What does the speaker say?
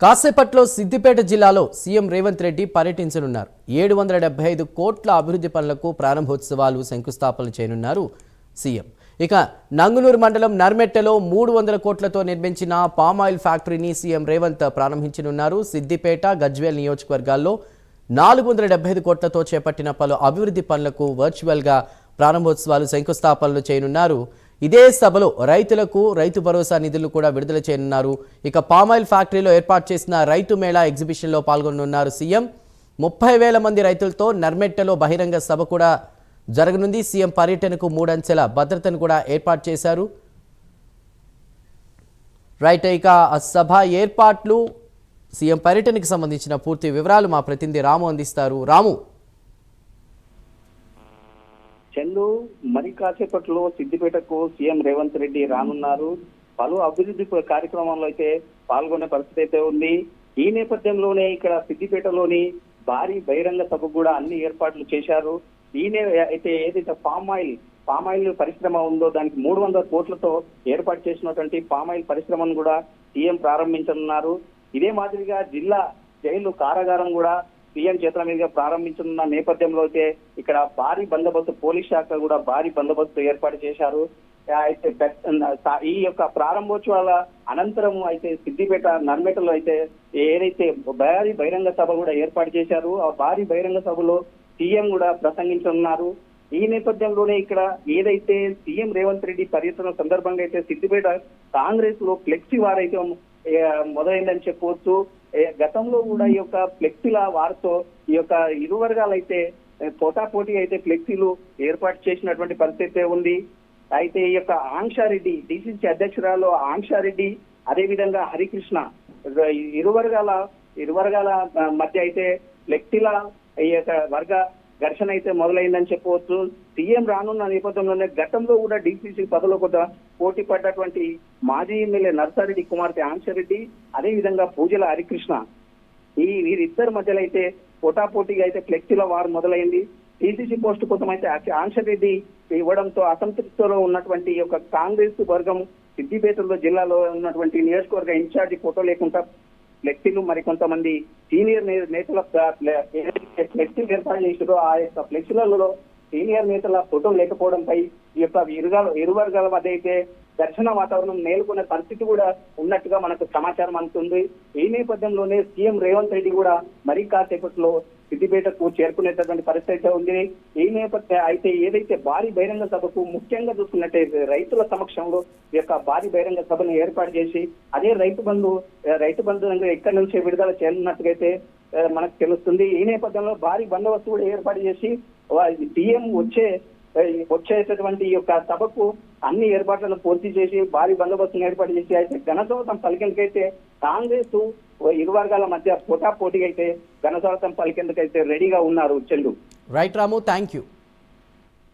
కాసేపట్లో సిద్దిపేట జిల్లాలో సీఎం రేవంత్ రెడ్డి పర్యటించనున్నారు. 775 కోట్ల అభివృద్ధి పనులకు ప్రారంభోత్సవాలు శంకుస్థాపనలు చేయనున్నారు సీఎం. ఇక నంగునూరు మండలం నర్మెట్టలో 300 కోట్లతో నిర్మించిన పామాయిల్ ఫ్యాక్టరీని సీఎం రేవంత్ ప్రారంభించనున్నారు. సిద్దిపేట, గజ్వేల్ నియోజకవర్గాల్లో 475 కోట్లతో చేపట్టిన పలు అభివృద్ధి పనులకు వర్చువల్గా ప్రారంభోత్సవాలు శంకుస్థాపనలు చేయనున్నారు. ఇదే సభలో రైతులకు రైతు భరోసా నిధులు కూడా విడుదల చేయనున్నారు. ఇక పామాయిల్ ఫ్యాక్టరీలో ఏర్పాటు చేసిన రైతు మేళా ఎగ్జిబిషన్లో పాల్గొనున్నారు సీఎం. 30,000 మంది రైతులతో నర్మెట్టలో బహిరంగ సభ కూడా జరగనుంది. సీఎం పర్యటనకు 3 అంచెల భద్రతను కూడా ఏర్పాటు చేశారు. రైట్, ఇక సభ ఏర్పాట్లు, సీఎం పర్యటనకు సంబంధించిన పూర్తి వివరాలు మా ప్రతినిధి రాము అందిస్తారు. రాము. చందు, మరి కాసేపట్లో సిద్దిపేటకు సీఎం రేవంత్ రెడ్డి రానున్నారు. పలు అభివృద్ధి కార్యక్రమాల్లో అయితే పాల్గొనే పరిస్థితి అయితే ఉంది. ఈ నేపథ్యంలోనే ఇక్కడ సిద్దిపేటలోని భారీ బహిరంగ సభకు కూడా అన్ని ఏర్పాట్లు చేశారు. అయితే ఏదైతే పామాయిల్ పరిశ్రమ ఉందో దానికి 300 కోట్లతో ఏర్పాటు చేసినటువంటి పామాయిల్ పరిశ్రమను కూడా సీఎం ప్రారంభించనున్నారు. ఇదే మాదిరిగా జిల్లా జైలు కారాగారం కూడా సీఎం చేతుల మీదుగా ప్రారంభించనున్న నేపథ్యంలో అయితే ఇక్కడ భారీ బందోబస్తు, పోలీస్ శాఖ కూడా భారీ బందోబస్తు ఏర్పాటు చేశారు. అయితే ఈ యొక్క ప్రారంభోత్సవాల అనంతరం అయితే సిద్దిపేట నర్మెటలో అయితే ఏదైతే భారీ బహిరంగ సభ కూడా ఏర్పాటు చేశారు. ఆ భారీ బహిరంగ సభలో సీఎం కూడా ప్రసంగించనున్నారు. ఈ నేపథ్యంలోనే ఇక్కడ ఏదైతే సీఎం రేవంత్ రెడ్డి పర్యటన సందర్భంగా అయితే సిద్దిపేట కాంగ్రెస్ లో ఫ్లెక్సీ వారైతే మొదలైందని చెప్పవచ్చు. గతంలో కూడా ఈ యొక్క ఫ్లెక్సీల వారితో ఈ యొక్క ఇరు వర్గాలు అయితే పోటాపోటీ అయితే ఫ్లెక్సీలు ఏర్పాటు చేసినటువంటి పరిస్థితి ఉంది. అయితే ఈ యొక్క ఆంక్షారెడ్డి, డిసిసి అధ్యక్షురాలు ఆంక్షారెడ్డి, అదే విధంగా హరికృష్ణ ఇరు వర్గాల మధ్య అయితే ఫ్లెక్సీల ఈ యొక్క వర్గ ఘర్షణ అయితే మొదలైందని చెప్పవచ్చు. సీఎం రానున్న నేపథ్యంలోనే గతంలో కూడా డిసిసి పదవిలో కూడా పోటీ పడ్డటువంటి మాజీ ఎమ్మెల్యే నర్సారెడ్డి కుమార్తె ఆంక్షరెడ్డి, అదే విధంగా పూజల హరికృష్ణ, వీరిద్దరి మధ్యలో అయితే పోటాపోటీగా అయితే ఫ్లెక్సీల వారు మొదలైంది. డిసిసి పోస్టు కోసం అయితే ఆంక్షరెడ్డి ఇవ్వడంతో అసంతృప్తిలో ఉన్నటువంటి యొక్క కాంగ్రెస్ వర్గం సిద్దిపేటలో జిల్లాలో ఉన్నటువంటి నియోజకవర్గ ఇన్ఛార్జి ఫోటో లేకుండా ఫ్లెక్సీలు మరికొంతమంది సీనియర్ నేతల ఫ్లెక్సీలు ఏర్పాటు చేసారు. ఆ యొక్క ఫ్లెక్సీలలో సీనియర్ నేతల ఫోటో లేకపోవడంపై ఈ యొక్క ఇరు వర్గాల మధ్య అయితే ఘర్షణ వాతావరణం నేలుకునే పరిస్థితి కూడా ఉన్నట్టుగా మనకు సమాచారం అందుతుంది. ఈ నేపథ్యంలోనే సీఎం రేవంత్ రెడ్డి కూడా మరి కాసేపట్లో సిద్దిపేటకు చేరుకునేటటువంటి పరిస్థితి ఉంది. ఈ నేపథ్యం అయితే ఏదైతే భారీ బహిరంగ సభకు ముఖ్యంగా చూసుకున్నట్టయితే రైతుల సమక్షంలో ఈ యొక్క భారీ బహిరంగ సభను ఏర్పాటు చేసి అదే రైతు బంధు ఇక్కడి నుంచి విడుదల చేయనున్నట్టుగైతే మనకు తెలుస్తుంది. ఈ నేపథ్యంలో భారీ బందోబస్తు కూడా ఏర్పాటు చేసి సీఎం వచ్చేటటువంటి యొక్క సభకు అన్ని ఏర్పాట్లను పూర్తి చేసి భారీ బందోబస్తును ఏర్పాటు చేసి అయితే ఘనస్వాగతం పలికేందుకైతే కాంగ్రెస్ ఇరు వర్గాల మధ్య పోటాపోటీగా అయితే ఘనస్వాగతం పలికేందుకైతే రెడీగా ఉన్నారు. Chandu. Right Ramu, thank you.